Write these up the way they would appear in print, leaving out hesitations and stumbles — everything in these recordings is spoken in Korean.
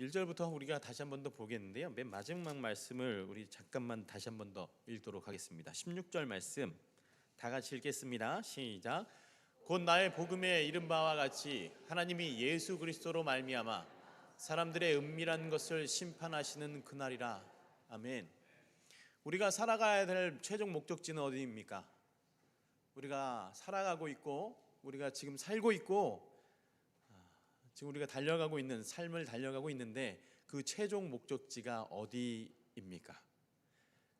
1절부터 우리가 다시 한 번 더 보겠는데요. 맨 마지막 말씀을 우리 잠깐만 다시 한 번 더 읽도록 하겠습니다. 16절 말씀 다 같이 읽겠습니다. 시작. 곧 나의 복음에 이른 바와 같이 하나님이 예수 그리스도로 말미암아 사람들의 은밀한 것을 심판하시는 그날이라. 아멘. 우리가 살아가야 될 최종 목적지는 어디입니까? 우리가 살아가고 있고 우리가 지금 살고 있고 지금 우리가 달려가고 있는 삶을 달려가고 있는데 그 최종 목적지가 어디입니까?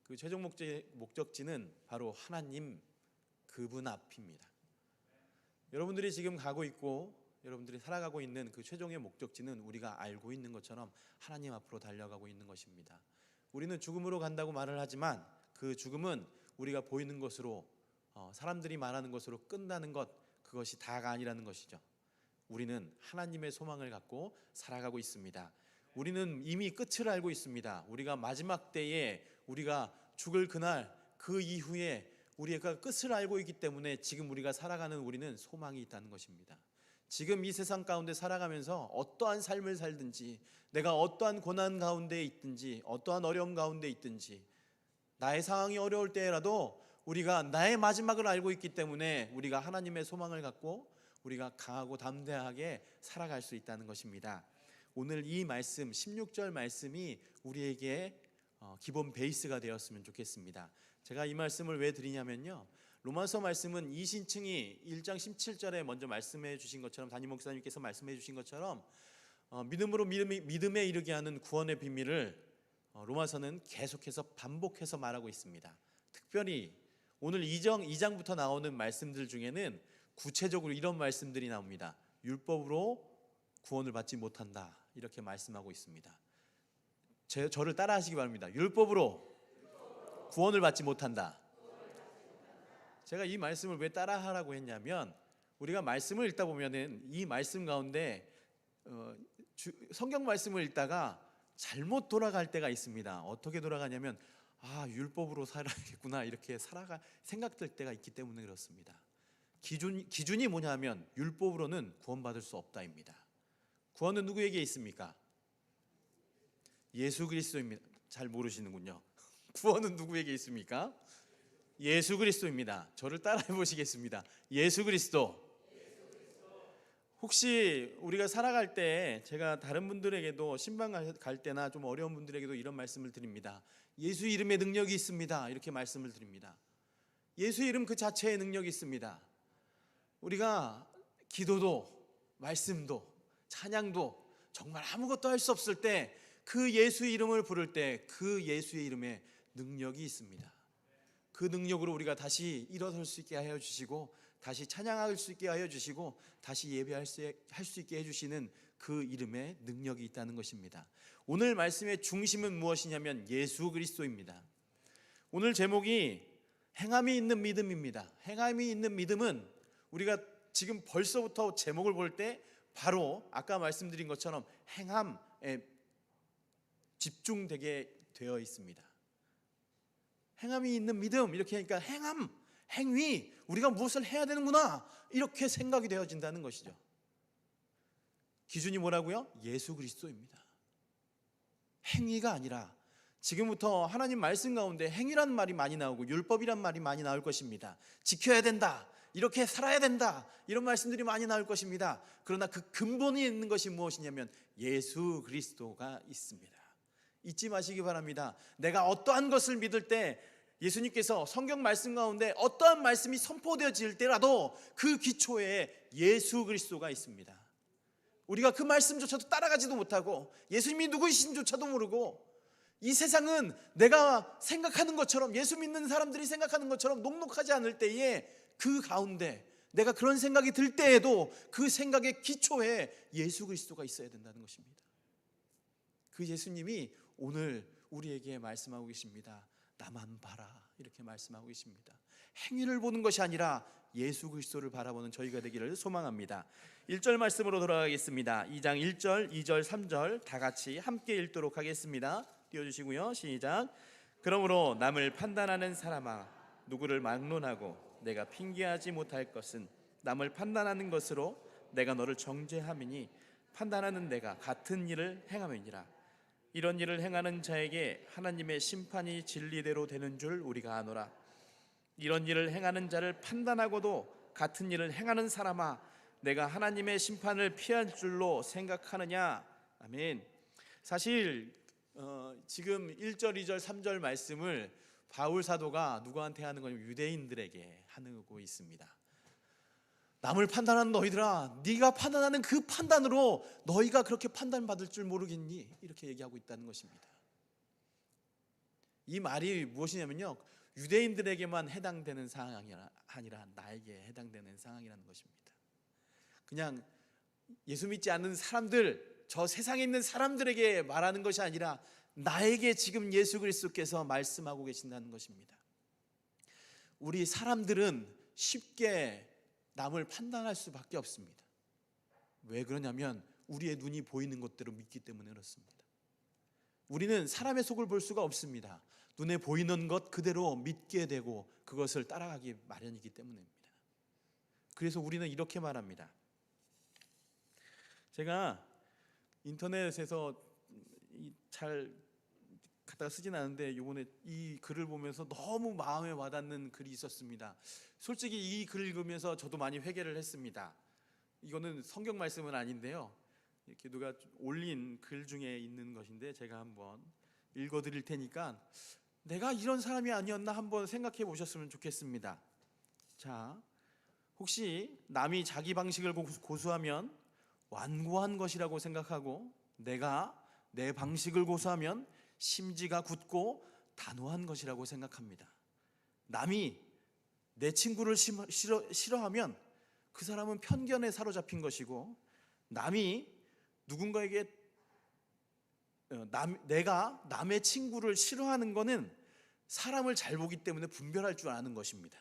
그 최종 목적지는 바로 하나님 그분 앞입니다. 여러분들이 지금 가고 있고 여러분들이 살아가고 있는 그 최종의 목적지는 우리가 알고 있는 것처럼 하나님 앞으로 달려가고 있는 것입니다. 우리는 죽음으로 간다고 말을 하지만 그 죽음은 우리가 보이는 것으로 사람들이 말하는 것으로 끝나는 것, 그것이 다가 아니라는 것이죠. 우리는 하나님의 소망을 갖고 살아가고 있습니다. 우리는 이미 끝을 알고 있습니다. 우리가 마지막 때에 우리가 죽을 그날 그 이후에 우리가 끝을 알고 있기 때문에 지금 우리가 살아가는 우리는 소망이 있다는 것입니다. 지금 이 세상 가운데 살아가면서 어떠한 삶을 살든지 내가 어떠한 고난 가운데 있든지 어떠한 어려움 가운데 있든지 나의 상황이 어려울 때라도 우리가 나의 마지막을 알고 있기 때문에 우리가 하나님의 소망을 갖고 우리가 강하고 담대하게 살아갈 수 있다는 것입니다. 오늘 이 말씀 16절 말씀이 우리에게 기본 베이스가 되었으면 좋겠습니다. 제가 이 말씀을 왜 드리냐면요, 로마서 말씀은 이신층이 1장 17절에 먼저 말씀해 주신 것처럼, 담임 목사님께서 말씀해 주신 것처럼 믿음으로 믿음에 이르게 하는 구원의 비밀을 로마서는 계속해서 반복해서 말하고 있습니다. 특별히 오늘 2장부터 나오는 말씀들 중에는 구체적으로 이런 말씀들이 나옵니다. 율법으로 구원을 받지 못한다, 이렇게 말씀하고 있습니다. 저를 따라 하시기 바랍니다. 율법으로 구원을 받지 못한다. 제가 이 말씀을 왜 따라 하라고 했냐면, 우리가 말씀을 읽다 보면은 이 말씀 가운데 성경 말씀을 읽다가 잘못 돌아갈 때가 있습니다. 어떻게 돌아가냐면 율법으로 살아야겠구나 이렇게 생각될 때가 있기 때문에 그렇습니다. 기준이 뭐냐면 율법으로는 구원받을 수 없다입니다. 구원은 누구에게 있습니까? 예수 그리스도입니다. 잘 모르시는군요. 구원은 누구에게 있습니까? 예수 그리스도입니다. 저를 따라해 보시겠습니다. 예수 그리스도. 혹시 우리가 살아갈 때 제가 다른 분들에게도 신방 갈 때나 좀 어려운 분들에게도 이런 말씀을 드립니다. 예수 이름에 능력이 있습니다, 이렇게 말씀을 드립니다. 예수 이름 그 자체에 능력이 있습니다. 우리가 기도도 말씀도 찬양도 정말 아무것도 할 수 없을 때 그 예수 이름을 부를 때 그 예수의 이름에 능력이 있습니다. 그 능력으로 우리가 다시 일어설 수 있게 하여 주시고 다시 찬양할 수 있게 하여 주시고 다시 예배할 수 있게 해주시는 그 이름에 능력이 있다는 것입니다. 오늘 말씀의 중심은 무엇이냐면 예수 그리스도입니다. 오늘 제목이 행함이 있는 믿음입니다. 행함이 있는 믿음은 우리가 지금 벌써부터 제목을 볼 때 바로 아까 말씀드린 것처럼 행함에 집중되게 되어 있습니다. 행함이 있는 믿음, 이렇게 하니까 행위, 우리가 무엇을 해야 되는구나 이렇게 생각이 되어진다는 것이죠. 기준이 뭐라고요? 예수 그리스도입니다. 행위가 아니라 지금부터 하나님 말씀 가운데 행위란 말이 많이 나오고 율법이란 말이 많이 나올 것입니다. 지켜야 된다, 이렇게 살아야 된다, 이런 말씀들이 많이 나올 것입니다. 그러나 그 근본이 있는 것이 무엇이냐면 예수 그리스도가 있습니다. 잊지 마시기 바랍니다. 내가 어떠한 것을 믿을 때 예수님께서 성경 말씀 가운데 어떠한 말씀이 선포되어질 때라도 그 기초에 예수 그리스도가 있습니다. 우리가 그 말씀조차도 따라가지도 못하고 예수님이 누구이신조차도 모르고 이 세상은 내가 생각하는 것처럼, 예수 믿는 사람들이 생각하는 것처럼 녹록하지 않을 때에 그 가운데 내가 그런 생각이 들 때에도 그 생각의 기초에 예수 그리스도가 있어야 된다는 것입니다. 그 예수님이 오늘 우리에게 말씀하고 계십니다. 나만 봐라, 이렇게 말씀하고 계십니다. 행위를 보는 것이 아니라 예수 그리스도를 바라보는 저희가 되기를 소망합니다. 1절 말씀으로 돌아가겠습니다. 2장 1절, 2절, 3절 다 같이 함께 읽도록 하겠습니다. 띄워주시고요. 시작. 그러므로 남을 판단하는 사람아, 누구를 막론하고 내가 핑계하지 못할 것은 남을 판단하는 것으로 내가 너를 정죄함이니 판단하는 내가 같은 일을 행함이니라. 이런 일을 행하는 자에게 하나님의 심판이 진리대로 되는 줄 우리가 아노라. 이런 일을 행하는 자를 판단하고도 같은 일을 행하는 사람아, 내가 하나님의 심판을 피할 줄로 생각하느냐. 아멘. 사실 지금 1절, 2절, 3절 말씀을 바울 사도가 누구한테 하는 거냐면 유대인들에게 하고 있습니다. 남을 판단하는 너희들아, 네가 판단하는 그 판단으로 너희가 그렇게 판단받을 줄 모르겠니? 이렇게 얘기하고 있다는 것입니다. 이 말이 무엇이냐면요, 유대인들에게만 해당되는 상황이 아니라 나에게 해당되는 상황이라는 것입니다. 그냥 예수 믿지 않는 사람들, 저 세상에 있는 사람들에게 말하는 것이 아니라 나에게 지금 예수 그리스도께서 말씀하고 계신다는 것입니다. 우리 사람들은 쉽게 남을 판단할 수밖에 없습니다. 왜 그러냐면 우리의 눈이 보이는 것대로 믿기 때문에 그렇습니다. 우리는 사람의 속을 볼 수가 없습니다. 눈에 보이는 것 그대로 믿게 되고 그것을 따라가기 마련이기 때문입니다. 그래서 우리는 이렇게 말합니다. 제가 인터넷에서 잘 갖다가 쓰진 않은데 이번에 이 글을 보면서 너무 마음에 와닿는 글이 있었습니다. 솔직히 이 글을 읽으면서 저도 많이 회개를 했습니다. 이거는 성경 말씀은 아닌데요, 이렇게 누가 올린 글 중에 있는 것인데 제가 한번 읽어드릴 테니까 내가 이런 사람이 아니었나 한번 생각해 보셨으면 좋겠습니다. 자, 혹시 남이 자기 방식을 고수하면 완고한 것이라고 생각하고 내가 내 방식을 고수하면 심지가 굳고 단호한 것이라고 생각합니다. 남이 내 친구를 싫어하면 그 사람은 편견에 사로잡힌 것이고, 남이 누군가에게 내가 남의 친구를 싫어하는 것은 사람을 잘 보기 때문에 분별할 줄 아는 것입니다.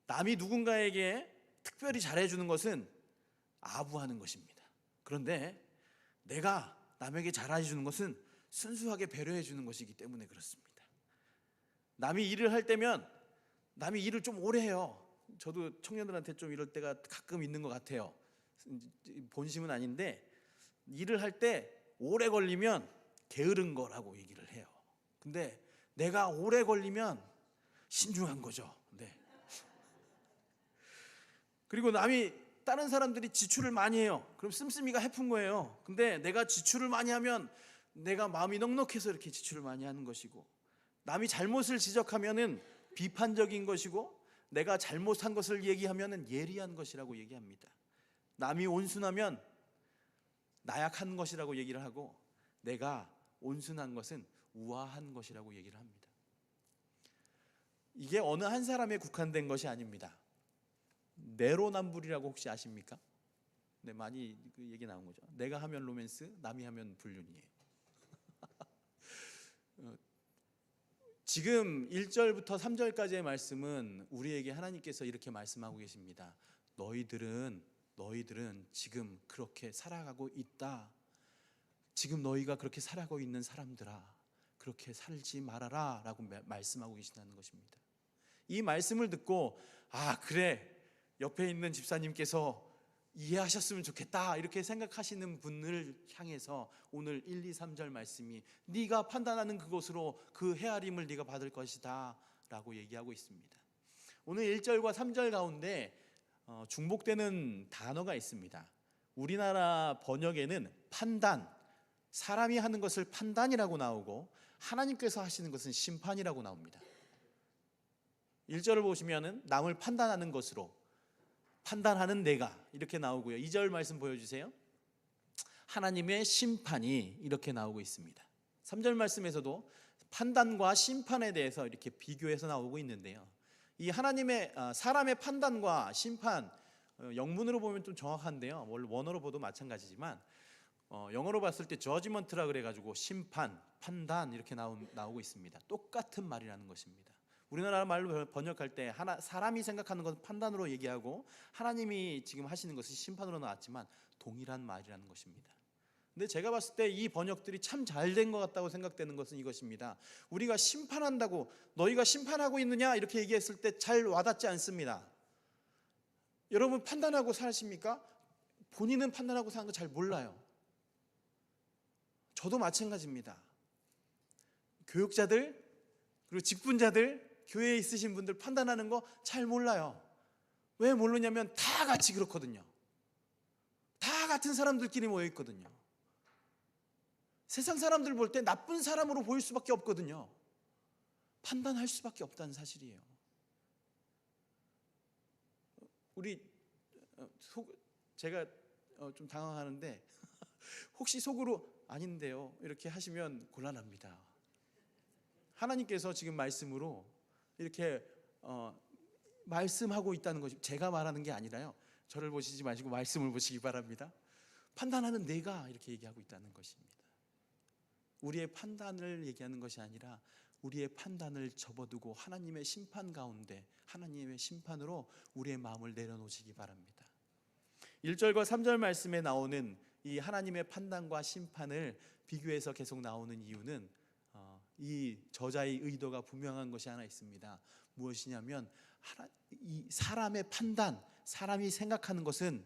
남이 누군가에게 특별히 잘해주는 것은 아부하는 것입니다. 그런데 내가 남에게 잘해주는 것은 순수하게 배려해 주는 것이기 때문에 그렇습니다. 남이 일을 할 때면 남이 일을 좀 오래 해요. 저도 청년들한테 좀 이럴 때가 가끔 있는 것 같아요. 본심은 아닌데 일을 할 때 오래 걸리면 게으른 거라고 얘기를 해요. 근데 내가 오래 걸리면 신중한 거죠. 네. 그리고 남이 다른 사람들이 지출을 많이 해요. 그럼 씀씀이가 해픈 거예요. 근데 내가 지출을 많이 하면 내가 마음이 넉넉해서 이렇게 지출을 많이 하는 것이고, 남이 잘못을 지적하면은 비판적인 것이고, 내가 잘못한 것을 얘기하면은 예리한 것이라고 얘기합니다. 남이 온순하면 나약한 것이라고 얘기를 하고, 내가 온순한 것은 우아한 것이라고 얘기를 합니다. 이게 어느 한 사람에 국한된 것이 아닙니다. 내로남불이라고 혹시 아십니까? 네, 많이 그 얘기 나온 거죠. 내가 하면 로맨스, 남이 하면 불륜이에요. 지금 1절부터 3절까지의 말씀은 우리에게 하나님께서 이렇게 말씀하고 계십니다. 너희들은 지금 그렇게 살아가고 있다. 지금 너희가 그렇게 살아가고 있는 사람들아, 그렇게 살지 말아라 라고 말씀하고 계신다는 것입니다. 이 말씀을 듣고 그래, 옆에 있는 집사님께서 이해하셨으면 좋겠다 이렇게 생각하시는 분을 향해서 오늘 1, 2, 3절 말씀이 네가 판단하는 그것으로 그 헤아림을 네가 받을 것이다 라고 얘기하고 있습니다. 오늘 1절과 3절 가운데 중복되는 단어가 있습니다. 우리나라 번역에는 판단, 사람이 하는 것을 판단이라고 나오고 하나님께서 하시는 것은 심판이라고 나옵니다. 1절을 보시면은 남을 판단하는 것으로, 판단하는 내가 이렇게 나오고요. 2절 말씀 보여주세요. 하나님의 심판이 이렇게 나오고 있습니다. 3절 말씀에서도 판단과 심판에 대해서 이렇게 비교해서 나오고 있는데요, 이 하나님의 사람의 판단과 심판, 영문으로 보면 좀 정확한데요, 원어로 봐도 마찬가지지만 영어로 봤을 때 저지먼트라 그래가지고 심판, 판단 이렇게 나오고 있습니다. 똑같은 말이라는 것입니다. 우리나라 말로 번역할 때 사람이 생각하는 것은 판단으로 얘기하고 하나님이 지금 하시는 것은 심판으로 나왔지만 동일한 말이라는 것입니다. 근데 제가 봤을 때 이 번역들이 참 잘 된 것 같다고 생각되는 것은 이것입니다. 우리가 심판한다고, 너희가 심판하고 있느냐 이렇게 얘기했을 때 잘 와닿지 않습니다. 여러분 판단하고 사십니까? 본인은 판단하고 사는 거 잘 몰라요. 저도 마찬가지입니다. 교육자들 그리고 직분자들, 교회에 있으신 분들 판단하는 거 잘 몰라요. 왜 모르냐면 다 같이 그렇거든요. 다 같은 사람들끼리 모여 있거든요. 세상 사람들 볼 때 나쁜 사람으로 보일 수밖에 없거든요. 판단할 수밖에 없다는 사실이에요. 제가 좀 당황하는데 혹시 속으로 아닌데요 이렇게 하시면 곤란합니다. 하나님께서 지금 말씀으로 이렇게 말씀하고 있다는 것이 제가 말하는 게 아니라요. 저를 보시지 마시고 말씀을 보시기 바랍니다. 판단하는 내가 이렇게 얘기하고 있다는 것입니다. 우리의 판단을 얘기하는 것이 아니라 우리의 판단을 접어두고 하나님의 심판 가운데 하나님의 심판으로 우리의 마음을 내려놓으시기 바랍니다. 1절과 3절 말씀에 나오는 이 하나님의 판단과 심판을 비교해서 계속 나오는 이유는 이 저자의 의도가 분명한 것이 하나 있습니다. 무엇이냐면 이 사람의 판단, 사람이 생각하는 것은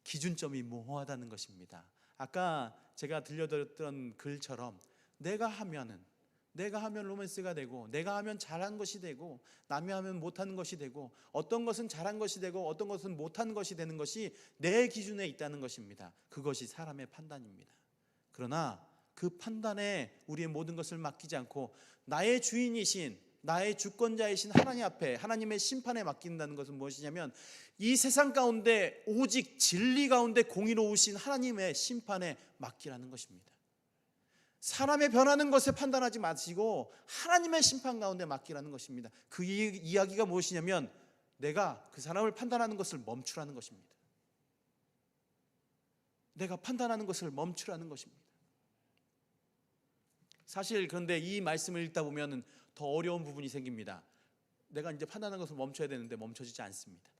기준점이 모호하다는 것입니다. 아까 제가 들려드렸던 글처럼 내가 하면 로맨스가 되고, 내가 하면 잘한 것이 되고, 남이 하면 못하는 것이 되고, 어떤 것은 잘한 것이 되고 어떤 것은 못한 것이 되는 것이 내 기준에 있다는 것입니다. 그것이 사람의 판단입니다. 그러나 그 판단에 우리의 모든 것을 맡기지 않고 나의 주인이신, 나의 주권자이신 하나님 앞에, 하나님의 심판에 맡긴다는 것은 무엇이냐면 이 세상 가운데 오직 진리 가운데 공의로우신 하나님의 심판에 맡기라는 것입니다. 사람의 변하는 것에 판단하지 마시고 하나님의 심판 가운데 맡기라는 것입니다. 그 이야기가 무엇이냐면 내가 그 사람을 판단하는 것을 멈추라는 것입니다. 내가 판단하는 것을 멈추라는 것입니다. 사실 그런데 이 말씀을 읽다 보면 더 어려운 부분이 생깁니다. 내가 이제 판단하는 것을 멈춰야 되는데 멈춰지지 않습니다.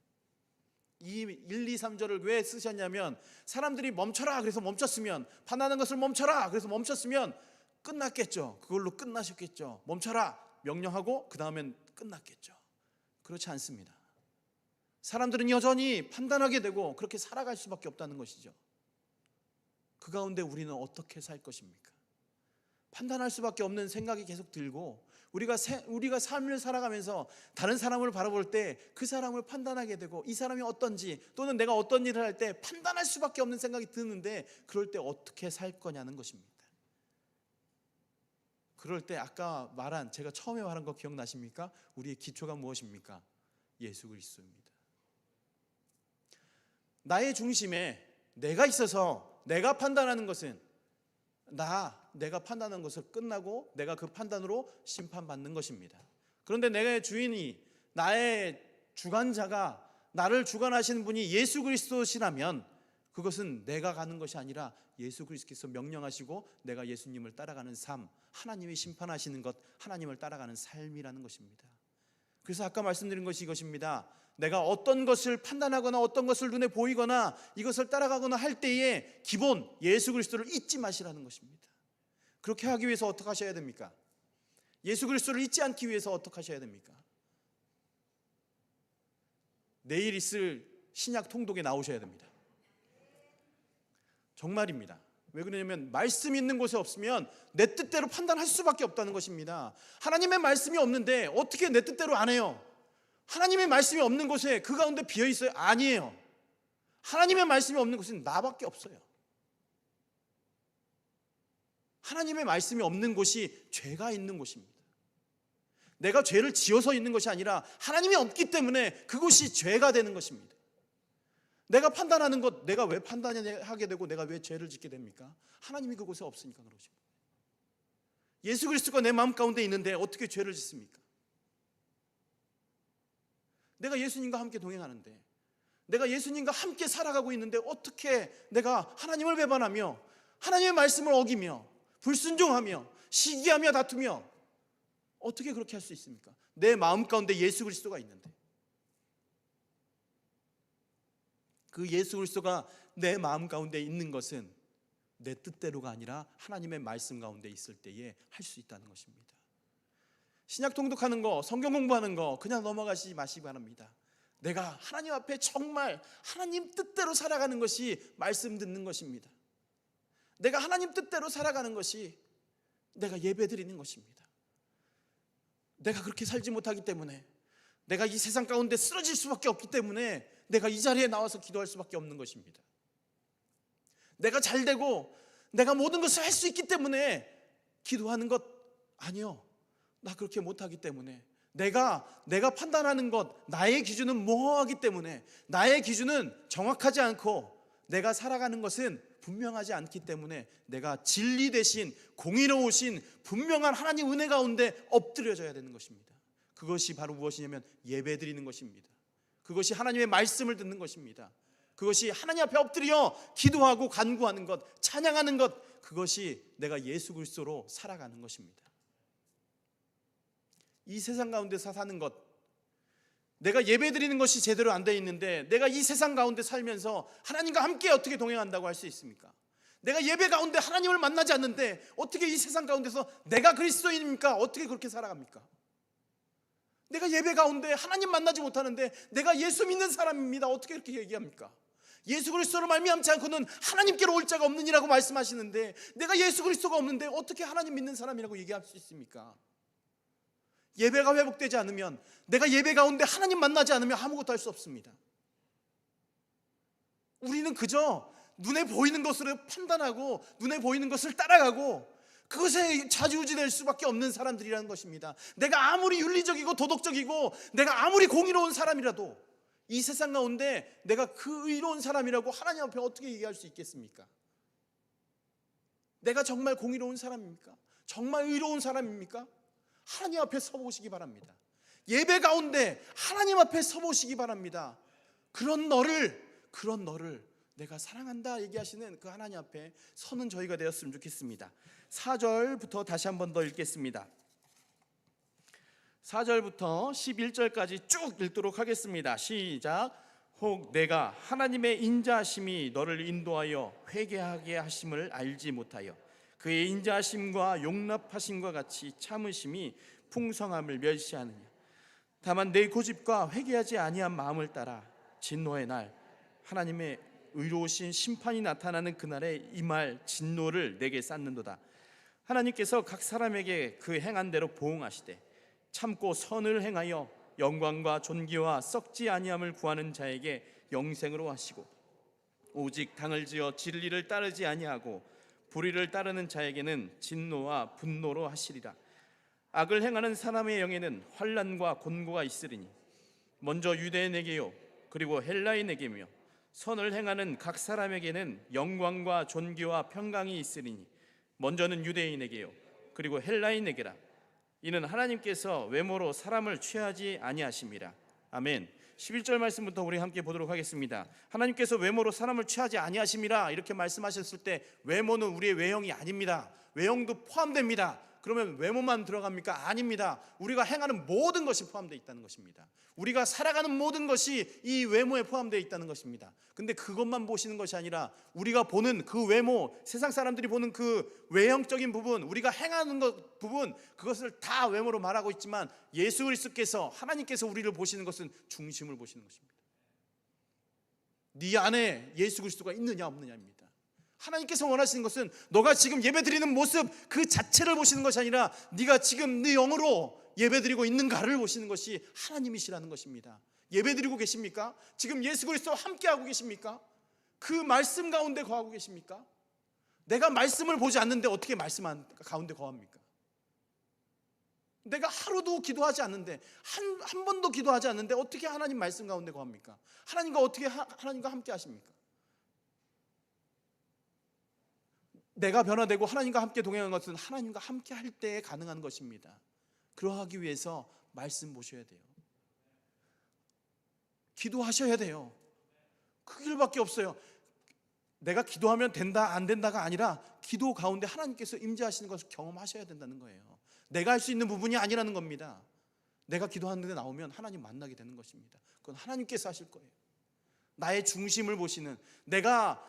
이 1, 2, 3절을 왜 쓰셨냐면 사람들이 멈춰라 그래서 멈췄으면, 판단하는 것을 멈춰라 그래서 멈췄으면 끝났겠죠. 그걸로 끝나셨겠죠. 멈춰라 명령하고 그 다음엔 끝났겠죠. 그렇지 않습니다. 사람들은 여전히 판단하게 되고 그렇게 살아갈 수밖에 없다는 것이죠. 그 가운데 우리는 어떻게 살 것입니까? 판단할 수밖에 없는 생각이 계속 들고 우리가 삶을 살아가면서 다른 사람을 바라볼 때 그 사람을 판단하게 되고 이 사람이 어떤지 또는 내가 어떤 일을 할 때 판단할 수밖에 없는 생각이 드는데 그럴 때 어떻게 살 거냐는 것입니다. 그럴 때 아까 제가 처음에 말한 거 기억나십니까? 우리의 기초가 무엇입니까? 예수 그리스도입니다. 나의 중심에 내가 있어서 내가 판단하는 것은 내가 판단한 것을 끝나고 내가 그 판단으로 심판받는 것입니다. 그런데 내가 주인이, 나의 주관자가, 나를 주관하시는 분이 예수 그리스도시라면 그것은 내가 가는 것이 아니라 예수 그리스도께서 명령하시고 내가 예수님을 따라가는 삶, 하나님이 심판하시는 것, 하나님을 따라가는 삶이라는 것입니다. 그래서 아까 말씀드린 것이 이것입니다. 내가 어떤 것을 판단하거나 어떤 것을 눈에 보이거나 이것을 따라가거나 할 때에 기본 예수 그리스도를 잊지 마시라는 것입니다. 그렇게 하기 위해서 어떻게 하셔야 됩니까? 예수 그리스도를 잊지 않기 위해서 어떻게 하셔야 됩니까? 내일 있을 신약 통독에 나오셔야 됩니다. 정말입니다. 왜 그러냐면 말씀이 있는 곳에 없으면 내 뜻대로 판단할 수밖에 없다는 것입니다. 하나님의 말씀이 없는데 어떻게 내 뜻대로 안 해요? 하나님의 말씀이 없는 곳에 그 가운데 비어 있어요? 아니에요. 하나님의 말씀이 없는 곳은 나밖에 없어요. 하나님의 말씀이 없는 곳이 죄가 있는 곳입니다. 내가 죄를 지어서 있는 것이 아니라 하나님이 없기 때문에 그곳이 죄가 되는 것입니다. 내가 판단하는 것, 내가 왜 판단하게 되고 내가 왜 죄를 짓게 됩니까? 하나님이 그곳에 없으니까 그러죠. 예수 그리스도가 내 마음 가운데 있는데 어떻게 죄를 짓습니까? 내가 예수님과 함께 동행하는데, 내가 예수님과 함께 살아가고 있는데 어떻게 내가 하나님을 배반하며 하나님의 말씀을 어기며 불순종하며 시기하며 다투며 어떻게 그렇게 할 수 있습니까? 내 마음 가운데 예수 그리스도가 있는데, 그 예수 그리스도가 내 마음 가운데 있는 것은 내 뜻대로가 아니라 하나님의 말씀 가운데 있을 때에 할 수 있다는 것입니다. 신약 통독하는 거, 성경 공부하는 거 그냥 넘어가시지 마시기 바랍니다. 내가 하나님 앞에 정말 하나님 뜻대로 살아가는 것이 말씀 듣는 것입니다. 내가 하나님 뜻대로 살아가는 것이 내가 예배 드리는 것입니다. 내가 그렇게 살지 못하기 때문에, 내가 이 세상 가운데 쓰러질 수밖에 없기 때문에 내가 이 자리에 나와서 기도할 수밖에 없는 것입니다. 내가 잘 되고 내가 모든 것을 할 수 있기 때문에 기도하는 것 아니요. 나 그렇게 못하기 때문에, 내가 판단하는 것, 나의 기준은 모호하기 때문에, 나의 기준은 정확하지 않고 내가 살아가는 것은 분명하지 않기 때문에 내가 진리 대신 공의로우신 분명한 하나님 은혜 가운데 엎드려져야 되는 것입니다. 그것이 바로 무엇이냐면 예배 드리는 것입니다. 그것이 하나님의 말씀을 듣는 것입니다. 그것이 하나님 앞에 엎드려 기도하고 간구하는 것, 찬양하는 것, 그것이 내가 예수 그리스도로 살아가는 것입니다. 이 세상 가운데서 사는 것, 내가 예배 드리는 것이 제대로 안 되어 있는데 내가 이 세상 가운데 살면서 하나님과 함께 어떻게 동행한다고 할 수 있습니까? 내가 예배 가운데 하나님을 만나지 않는데 어떻게 이 세상 가운데서 내가 그리스도인입니까? 어떻게 그렇게 살아갑니까? 내가 예배 가운데 하나님 만나지 못하는데 내가 예수 믿는 사람입니다. 어떻게 그렇게 얘기합니까? 예수 그리스도로 말미암지 않고는 하나님께로 올 자가 없느니라고 말씀하시는데 내가 예수 그리스도가 없는데 어떻게 하나님 믿는 사람이라고 얘기할 수 있습니까? 예배가 회복되지 않으면, 내가 예배 가운데 하나님 만나지 않으면 아무것도 할 수 없습니다. 우리는 그저 눈에 보이는 것으로 판단하고 눈에 보이는 것을 따라가고 그것에 좌지우지될 수밖에 없는 사람들이라는 것입니다. 내가 아무리 윤리적이고 도덕적이고 내가 아무리 공의로운 사람이라도 이 세상 가운데 내가 그 의로운 사람이라고 하나님 앞에 어떻게 얘기할 수 있겠습니까? 내가 정말 공의로운 사람입니까? 정말 의로운 사람입니까? 하나님 앞에 서보시기 바랍니다. 예배 가운데 하나님 앞에 서보시기 바랍니다. 그런 너를 내가 사랑한다 얘기하시는 그 하나님 앞에 서는 저희가 되었으면 좋겠습니다. 4절부터 다시 한 번 더 읽겠습니다. 4절부터 11절까지 쭉 읽도록 하겠습니다. 시작. 혹 내가 하나님의 인자하심이 너를 인도하여 회개하게 하심을 알지 못하여 그의 인자하심과 용납하심과 같이 참으심이 풍성함을 멸시하느냐. 다만 내 고집과 회개하지 아니한 마음을 따라 진노의 날, 하나님의 의로우신 심판이 나타나는 그날에 임할 진노를 내게 쌓는도다. 하나님께서 각 사람에게 그 행한 대로 보응하시되 참고 선을 행하여 영광과 존귀와 썩지 아니함을 구하는 자에게 영생으로 하시고, 오직 당을 지어 진리를 따르지 아니하고 불의를 따르는 자에게는 진노와 분노로 하시리라. 악을 행하는 사람의 영에는 환난과 곤고가 있으리니 먼저 유대인에게요 그리고 헬라인에게며 선을 행하는 각 사람에게는 영광과 존귀와 평강이 있으리니 먼저는 유대인에게요 그리고 헬라인에게라. 이는 하나님께서 외모로 사람을 취하지 아니하심이라. 아멘. 11절 말씀부터 우리 함께 보도록 하겠습니다. 하나님께서 외모로 사람을 취하지 아니하심이라 이렇게 말씀하셨을 때 외모는 우리의 외형이 아닙니다. 외형도 포함됩니다. 그러면 외모만 들어갑니까? 아닙니다. 우리가 행하는 모든 것이 포함되어 있다는 것입니다. 우리가 살아가는 모든 것이 이 외모에 포함되어 있다는 것입니다. 근데 그것만 보시는 것이 아니라 우리가 보는 그 외모, 세상 사람들이 보는 그 외형적인 부분, 우리가 행하는 것 부분, 그것을 다 외모로 말하고 있지만 예수 그리스도께서, 하나님께서 우리를 보시는 것은 중심을 보시는 것입니다. 네 안에 예수 그리스도가 있느냐 없느냐입니다. 하나님께서 원하시는 것은 너가 지금 예배드리는 모습 그 자체를 보시는 것이 아니라 네가 지금 네 영으로 예배드리고 있는가를 보시는 것이 하나님이시라는 것입니다. 예배드리고 계십니까? 지금 예수 그리스도와 함께하고 계십니까? 그 말씀 가운데 거하고 계십니까? 내가 말씀을 보지 않는데 어떻게 말씀 가운데 거합니까? 내가 하루도 기도하지 않는데 한 번도 기도하지 않는데 어떻게 하나님 말씀 가운데 거합니까? 하나님과 어떻게 하나님과 함께 하십니까? 내가 변화되고 하나님과 함께 동행하는 것은 하나님과 함께 할 때에 가능한 것입니다. 그러하기 위해서 말씀 보셔야 돼요. 기도하셔야 돼요. 그 길밖에 없어요. 내가 기도하면 된다 안 된다가 아니라 기도 가운데 하나님께서 임재하시는 것을 경험하셔야 된다는 거예요. 내가 할 수 있는 부분이 아니라는 겁니다. 내가 기도하는 데 나오면 하나님 만나게 되는 것입니다. 그건 하나님께서 하실 거예요. 나의 중심을 보시는, 내가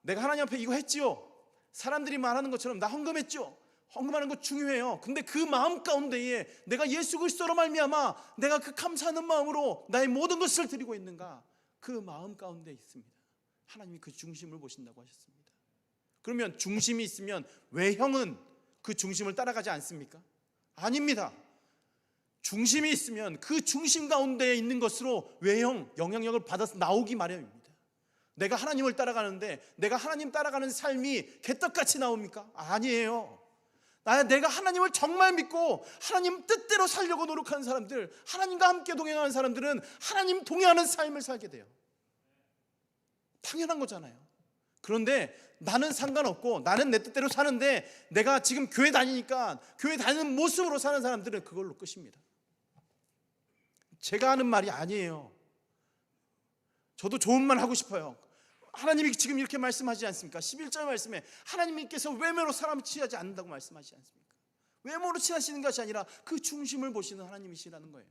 하나님 앞에 이거 했지요, 사람들이 말하는 것처럼 나 헌금했죠, 헌금하는 거 중요해요. 근데 그 마음 가운데에 내가 예수 그리스도로 말미암아 내가 그 감사하는 마음으로 나의 모든 것을 드리고 있는가, 그 마음 가운데 있습니다. 하나님이 그 중심을 보신다고 하셨습니다. 그러면 중심이 있으면 외형은 그 중심을 따라가지 않습니까? 아닙니다. 중심이 있으면 그 중심 가운데에 있는 것으로 외형, 영향력을 받아서 나오기 마련입니다. 내가 하나님을 따라가는데 내가 하나님 따라가는 삶이 개떡같이 나옵니까? 아니에요. 내가 하나님을 정말 믿고 하나님 뜻대로 살려고 노력하는 사람들, 하나님과 함께 동행하는 사람들은 하나님 동행하는 삶을 살게 돼요. 당연한 거잖아요. 그런데 나는 상관없고 나는 내 뜻대로 사는데 내가 지금 교회 다니니까 교회 다니는 모습으로 사는 사람들은 그걸로 끝입니다. 제가 하는 말이 아니에요. 저도 좋은 말 하고 싶어요. 하나님이 지금 이렇게 말씀하지 않습니까? 11절 말씀에 하나님께서 외모로 사람을 취하지 않는다고 말씀하지 않습니까? 외모로 취하시는 것이 아니라 그 중심을 보시는 하나님이시라는 거예요.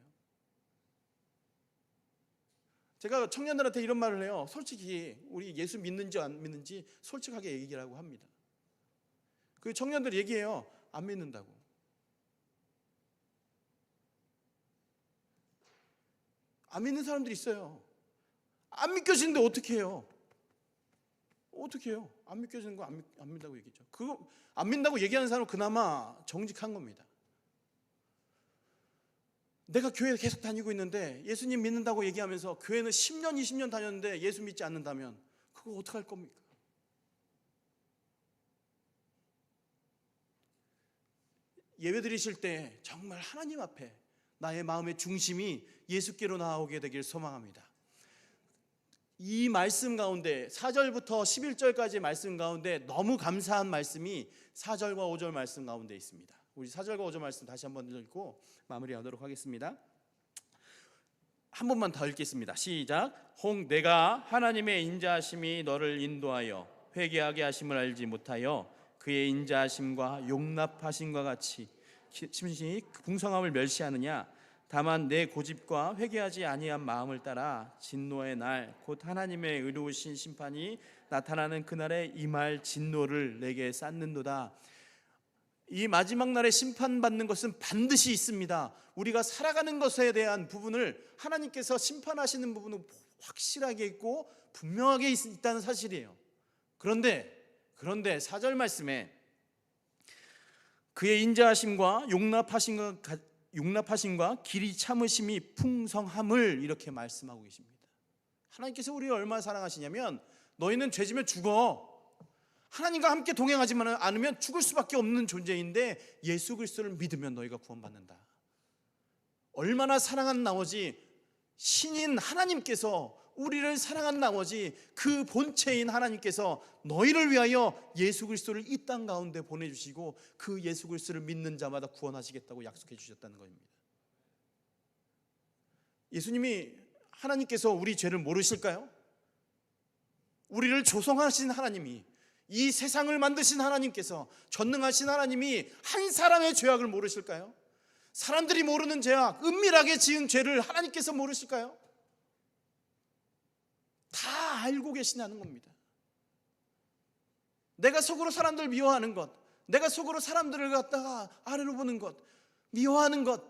제가 청년들한테 이런 말을 해요. 솔직히 우리 예수 믿는지 안 믿는지 솔직하게 얘기하라고 합니다. 그 청년들 얘기해요. 안 믿는다고. 안 믿는 사람들이 있어요. 안 믿겨지는데 어떻게 해요? 어떻게 해요? 안 믿겨지는 거 안 믿는다고 얘기죠. 그거 안 믿는다고 얘기하는 사람은 그나마 정직한 겁니다. 내가 교회 계속 다니고 있는데 예수님 믿는다고 얘기하면서 교회는 10년, 20년 다녔는데 예수 믿지 않는다면 그거 어떡할 겁니까? 예배 드리실 때 정말 하나님 앞에 나의 마음의 중심이 예수께로 나오게 되길 소망합니다. 이 말씀 가운데 4절부터 11절까지의 말씀 가운데 너무 감사한 말씀이 4절과 5절 말씀 가운데 있습니다. 우리 4절과 5절 말씀 다시 한번 읽고 마무리하도록 하겠습니다. 한 번만 더 읽겠습니다. 시작. 혹 내가 하나님의 인자하심이 너를 인도하여 회개하게 하심을 알지 못하여 그의 인자하심과 용납하심과 같이 심히 풍성함을 멸시하느냐. 다만 내 고집과 회개하지 아니한 마음을 따라 진노의 날 곧 하나님의 의로우신 심판이 나타나는 그날에 임할 진노를 내게 쌓는도다. 이 마지막 날에 심판받는 것은 반드시 있습니다. 우리가 살아가는 것에 대한 부분을 하나님께서 심판하시는 부분은 확실하게 있고 분명하게 있다는 사실이에요. 그런데 4절 말씀에 그의 인자하심과 용납하심과 길이 참으심이 풍성함을 이렇게 말씀하고 계십니다. 하나님께서 우리를 얼마나 사랑하시냐면 너희는 죄지면 죽어. 하나님과 함께 동행하지 않으면 죽을 수밖에 없는 존재인데 예수 그리스도를 믿으면 너희가 구원받는다. 얼마나 사랑한 나머지 신인 하나님께서 우리를 사랑한 나머지 그 본체인 하나님께서 너희를 위하여 예수 그리스도를 이 땅 가운데 보내주시고 그 예수 그리스도를 믿는 자마다 구원하시겠다고 약속해 주셨다는 겁니다. 예수님이 하나님께서 우리 죄를 모르실까요? 우리를 조성하신 하나님이, 이 세상을 만드신 하나님께서, 전능하신 하나님이 한 사람의 죄악을 모르실까요? 사람들이 모르는 죄악, 은밀하게 지은 죄를 하나님께서 모르실까요? 다 알고 계시냐는 겁니다. 내가 속으로 사람들을 미워하는 것, 내가 속으로 사람들을 갖다가 아래로 보는 것, 미워하는 것,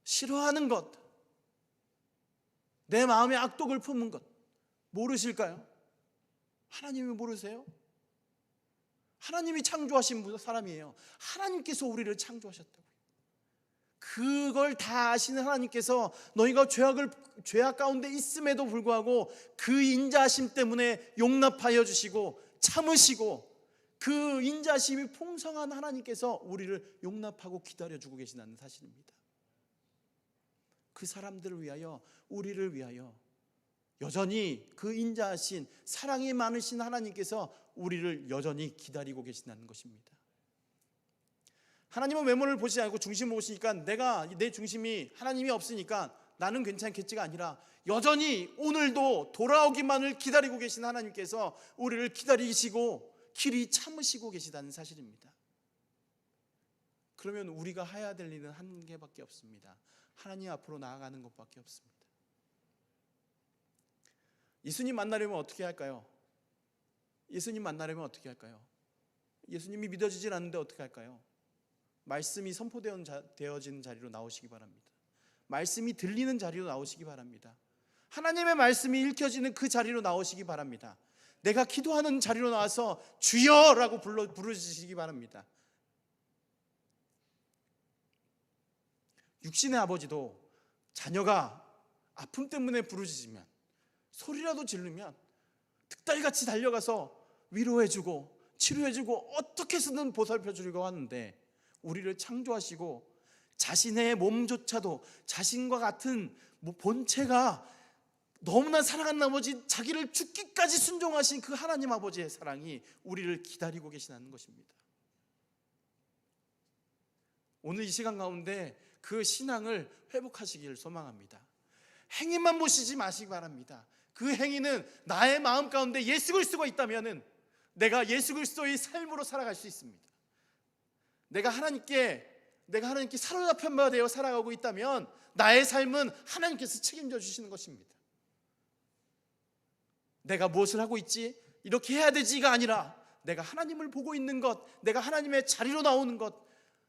싫어하는 것, 내 마음에 악독을 품은 것 모르실까요? 하나님이 모르세요? 하나님이 창조하신 사람이에요. 하나님께서 우리를 창조하셨다고요. 그걸 다 아시는 하나님께서 너희가 죄악 가운데 있음에도 불구하고 그 인자하심 때문에 용납하여 주시고 참으시고 그 인자하심이 풍성한 하나님께서 우리를 용납하고 기다려주고 계시다는 사실입니다. 그 사람들을 위하여, 우리를 위하여 여전히 그 인자하신 사랑이 많으신 하나님께서 우리를 여전히 기다리고 계신다는 것입니다. 하나님은 외모를 보시지 않고 중심을 보시니까 내 중심이 하나님이 없으니까 나는 괜찮겠지가 아니라 여전히 오늘도 돌아오기만을 기다리고 계신 하나님께서 우리를 기다리시고 길이 참으시고 계시다는 사실입니다. 그러면 우리가 해야 될 일은 한 개밖에 없습니다. 하나님 앞으로 나아가는 것밖에 없습니다. 예수님 만나려면 어떻게 할까요? 예수님 만나려면 어떻게 할까요? 예수님이 믿어지질 않는데 어떻게 할까요? 말씀이 선포되어진 자리로 나오시기 바랍니다. 말씀이 들리는 자리로 나오시기 바랍니다. 하나님의 말씀이 읽혀지는 그 자리로 나오시기 바랍니다. 내가 기도하는 자리로 나와서 주여라고 부르시기 바랍니다. 육신의 아버지도 자녀가 아픔 때문에 부르짖으면, 소리라도 지르면 득달같이 달려가서 위로해주고 치료해주고 어떻게 해서든 보살펴주려고 하는데, 우리를 창조하시고 자신의 몸조차도 자신과 같은 본체가 너무나 사랑한 나머지 자기를 죽기까지 순종하신 그 하나님 아버지의 사랑이 우리를 기다리고 계시다는 것입니다. 오늘 이 시간 가운데 그 신앙을 회복하시기를 소망합니다. 행위만 보시지 마시기 바랍니다. 그 행위는 나의 마음 가운데 예수 그리스도가 있다면 내가 예수 그리스도의 삶으로 살아갈 수 있습니다. 내가 하나님께 사로잡힌 바 되어 살아가고 있다면 나의 삶은 하나님께서 책임져 주시는 것입니다. 내가 무엇을 하고 있지? 이렇게 해야 되지가 아니라 내가 하나님을 보고 있는 것, 내가 하나님의 자리로 나오는 것,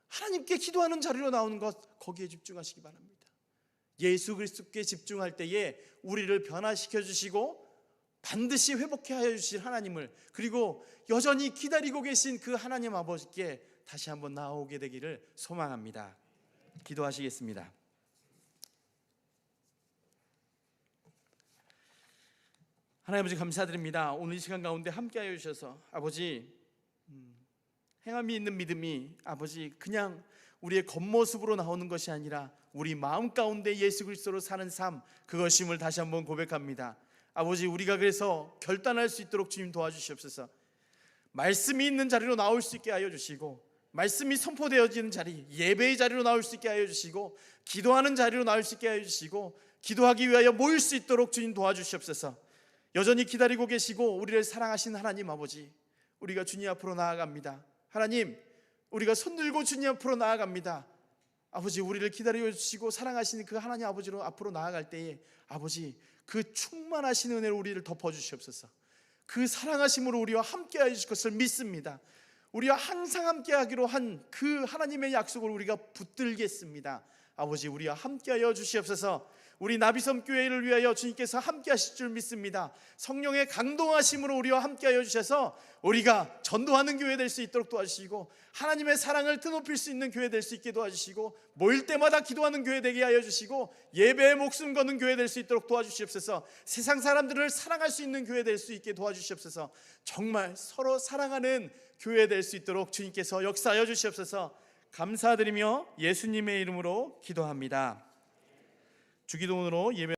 하나님께 기도하는 자리로 나오는 것, 거기에 집중하시기 바랍니다. 예수 그리스도께 집중할 때에 우리를 변화시켜 주시고 반드시 회복해 하여 주실 하나님을, 그리고 여전히 기다리고 계신 그 하나님 아버지께 다시 한번 나오게 되기를 소망합니다. 기도하시겠습니다. 하나님 아버지, 감사드립니다. 오늘 이 시간 가운데 함께하여 주셔서 아버지, 행함이 있는 믿음이 아버지 그냥 우리의 겉모습으로 나오는 것이 아니라 우리 마음 가운데 예수 그리스도로 사는 삶, 그것임을 다시 한번 고백합니다. 아버지, 우리가 그래서 결단할 수 있도록 주님 도와주시옵소서. 말씀이 있는 자리로 나올 수 있게 하여 주시고, 말씀이 선포되어지는 자리, 예배의 자리로 나올 수 있게 하여 주시고, 기도하는 자리로 나올 수 있게 하여 주시고, 기도하기 위하여 모일 수 있도록 주님 도와주시옵소서. 여전히 기다리고 계시고 우리를 사랑하시는 하나님 아버지, 우리가 주님 앞으로 나아갑니다. 하나님, 우리가 손들고 주님 앞으로 나아갑니다. 아버지, 우리를 기다려 주시고 사랑하시는 그 하나님 아버지로 앞으로 나아갈 때에 아버지, 그 충만하신 은혜로 우리를 덮어주시옵소서. 그 사랑하심으로 우리와 함께 하실 것을 믿습니다. 우리와 항상 함께 하기로 한 그 하나님의 약속을 우리가 붙들겠습니다. 아버지, 우리와 함께 하여 주시옵소서. 우리 나비섬 교회를 위하여 주님께서 함께 하실 줄 믿습니다. 성령의 강동하심으로 우리와 함께 하여 주셔서 우리가 전도하는 교회 될 수 있도록 도와주시고, 하나님의 사랑을 드높일 수 있는 교회 될 수 있게 도와주시고, 모일 때마다 기도하는 교회 되게 하여 주시고, 예배에 목숨 거는 교회 될 수 있도록 도와주시옵소서. 세상 사람들을 사랑할 수 있는 교회 될 수 있게 도와주시옵소서. 정말 서로 사랑하는 교회 될 수 있도록 주님께서 역사하여 주시옵소서. 감사드리며 예수님의 이름으로 기도합니다. 주기도문으로 예배